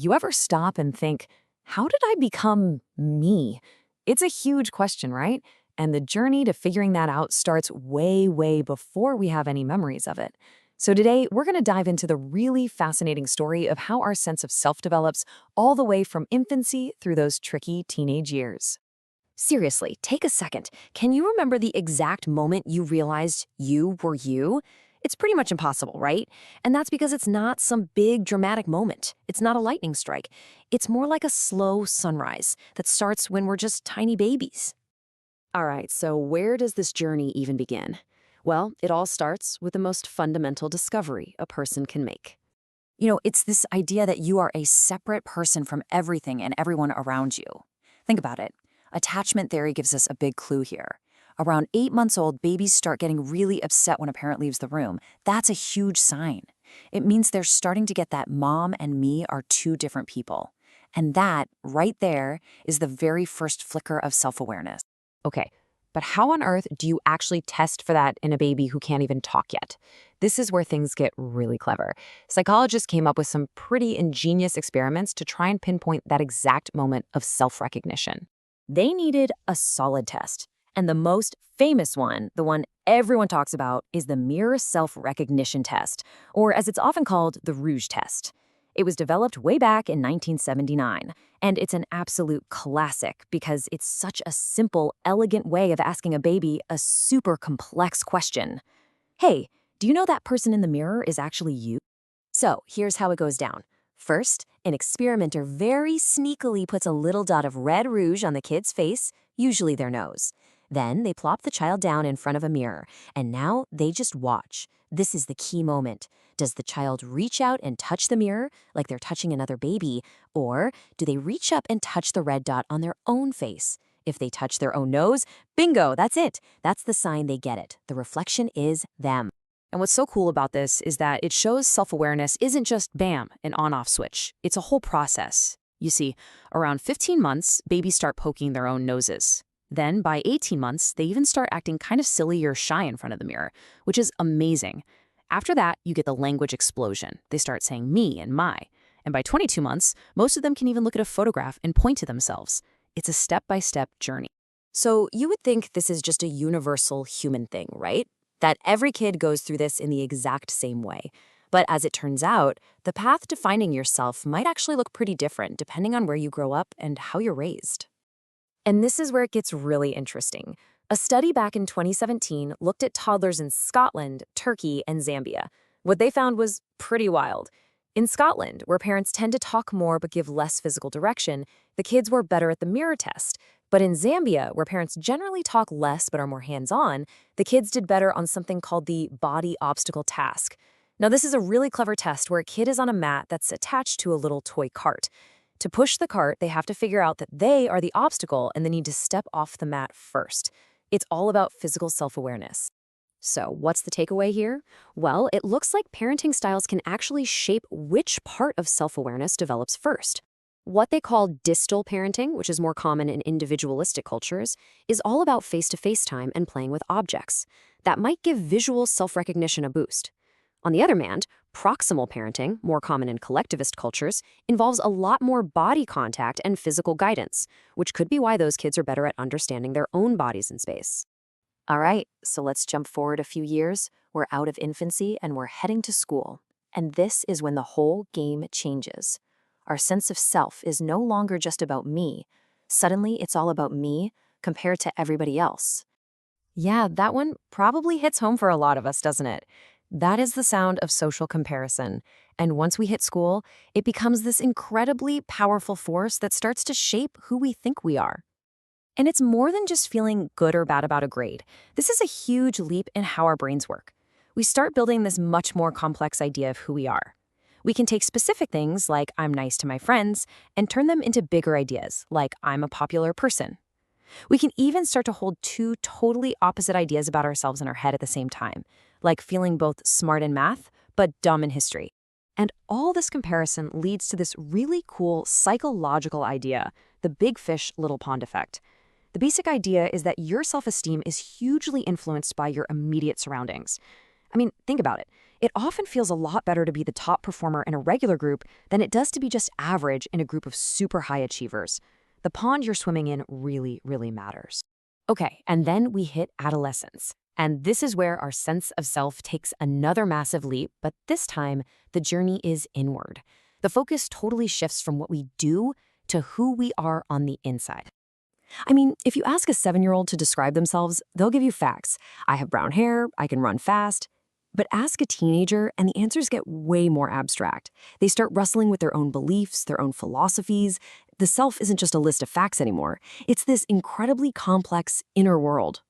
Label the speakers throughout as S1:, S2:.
S1: you ever stop and think, how did I become me? It's a huge question, right? And the journey to figuring that out starts way, way before we have any memories of it. So today, we're going to dive into the really fascinating story of how our sense of self develops all the way from infancy through those tricky teenage years.
S2: Seriously, take a second. Can you remember the exact moment you realized you were you? It's pretty much impossible, right? And that's because it's not some big dramatic moment. It's not a lightning strike. It's more like a slow sunrise that starts when we're just tiny babies. All right, so where does this journey even begin? Well, it all starts with the most fundamental discovery a person can make. It's this idea that you are a separate person from everything and everyone around you. Think about it. Attachment theory gives us a big clue here. Around 8 months old, babies start getting really upset when a parent leaves the room. That's a huge sign. It means they're starting to get that mom and me are two different people. And that, right there, is the very first flicker of self-awareness.
S1: Okay, but how on earth do you actually test for that in a baby who can't even talk yet? This is where things get really clever. Psychologists came up with some pretty ingenious experiments to try and pinpoint that exact moment of self-recognition.
S2: They needed a solid test. And the most famous one, the one everyone talks about, is the mirror self-recognition test, or as it's often called, the Rouge test. It was developed way back in 1979, and it's an absolute classic because it's such a simple, elegant way of asking a baby a super complex question. Hey, do you know that person in the mirror is actually you? So here's how it goes down. First, an experimenter very sneakily puts a little dot of red rouge on the kid's face, usually their nose. Then they plop the child down in front of a mirror, and now they just watch. This is the key moment. Does the child reach out and touch the mirror like they're touching another baby, or do they reach up and touch the red dot on their own face? If they touch their own nose, bingo, that's it. That's the sign they get it. The reflection is them.
S1: And what's so cool about this is that it shows self-awareness isn't just bam, an on-off switch. It's a whole process. You see, around 15 months, babies start poking their own noses. Then, by 18 months, they even start acting kind of silly or shy in front of the mirror, which is amazing. After that, you get the language explosion. They start saying me and my. And by 22 months, most of them can even look at a photograph and point to themselves. It's a step-by-step journey.
S2: So you would think this is just a universal human thing, right? That every kid goes through this in the exact same way. But as it turns out, the path to finding yourself might actually look pretty different depending on where you grow up and how you're raised. And this is where it gets really interesting. A study back in 2017 looked at toddlers in Scotland, Turkey, and Zambia. What they found was pretty wild. In Scotland, where parents tend to talk more but give less physical direction, the kids were better at the mirror test. But in Zambia, where parents generally talk less but are more hands-on, the kids did better on something called the body obstacle task. Now, this is a really clever test where a kid is on a mat that's attached to a little toy cart. To push the cart, they have to figure out that they are the obstacle and they need to step off the mat first. It's all about physical self-awareness. So what's the takeaway here? Well, it looks like parenting styles can actually shape which part of self-awareness develops first. What they call distal parenting, which is more common in individualistic cultures, is all about face-to-face time and playing with objects. That might give visual self-recognition a boost. On the other hand, proximal parenting, more common in collectivist cultures, involves a lot more body contact and physical guidance, which could be why those kids are better at understanding their own bodies in space. All right, so let's jump forward a few years. We're out of infancy and we're heading to school. And this is when the whole game changes. Our sense of self is no longer just about me. Suddenly, it's all about me compared to everybody else.
S1: Yeah, that one probably hits home for a lot of us, doesn't it? That is the sound of social comparison. And once we hit school, it becomes this incredibly powerful force that starts to shape who we think we are. And it's more than just feeling good or bad about a grade. This is a huge leap in how our brains work. We start building this much more complex idea of who we are. We can take specific things like I'm nice to my friends and turn them into bigger ideas like I'm a popular person. We can even start to hold two totally opposite ideas about ourselves in our head at the same time, like feeling both smart in math but dumb in history. And all this comparison leads to this really cool psychological idea, the big fish, little pond effect. The basic idea is that your self-esteem is hugely influenced by your immediate surroundings. I mean, think about it.
S2: it often feels a lot better to be the top performer in a regular group than it does to be just average in a group of super high achievers. The pond you're swimming in really, really matters.
S1: Okay, and then we hit adolescence. And this is where our sense of self takes another massive leap, but this time, the journey is inward. The focus totally shifts from what we do to who we are on the inside. I mean, if you ask a 7-year-old to describe themselves, they'll give you facts. I have brown hair, I can run fast. But ask a teenager, and the answers get way more abstract. They start wrestling with their own beliefs, their own philosophies. The self isn't just a list of facts anymore. It's this incredibly complex inner world.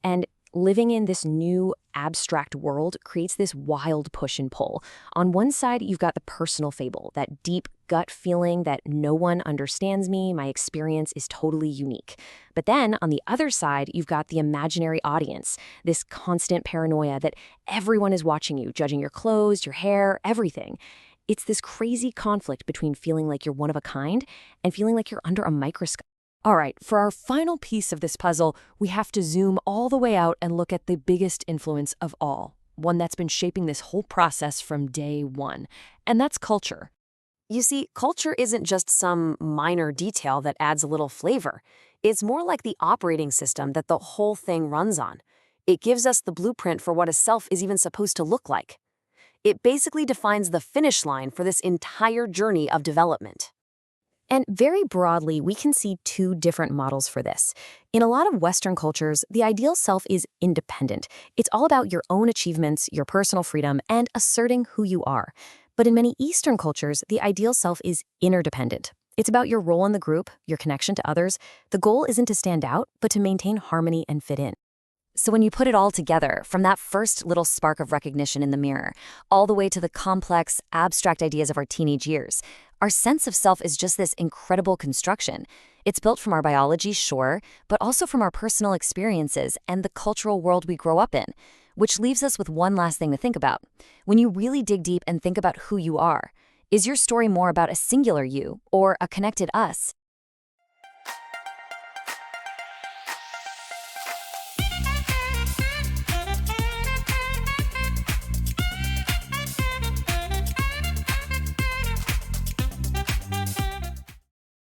S1: And living in this new abstract world creates this wild push and pull. On one side, you've got the personal fable, that deep gut feeling that no one understands me, my experience is totally unique. But then on the other side, you've got the imaginary audience, this constant paranoia that everyone is watching you, judging your clothes, your hair, everything. It's this crazy conflict between feeling like you're one of a kind and feeling like you're under a microscope. All right, for our final piece of this puzzle, we have to zoom all the way out and look at the biggest influence of all, one that's been shaping this whole process from day one, and that's culture. You see, culture isn't just some minor detail that adds a little flavor. It's more like the operating system that the whole thing runs on. It gives us the blueprint for what a self is even supposed to look like. It basically defines the finish line for this entire journey of development. And very broadly, we can see two different models for this. In a lot of Western cultures, the ideal self is independent. It's all about your own achievements, your personal freedom, and asserting who you are. But in many Eastern cultures, the ideal self is interdependent. It's about your role in the group, your connection to others. The goal isn't to stand out, but to maintain harmony and fit in. So when you put it all together, from that first little spark of recognition in the mirror, all the way to the complex, abstract ideas of our teenage years, our sense of self is just this incredible construction. It's built from our biology, sure, but also from our personal experiences and the cultural world we grow up in, which leaves us with one last thing to think about. When you really dig deep and think about who you are, is your story more about a singular you or a connected us?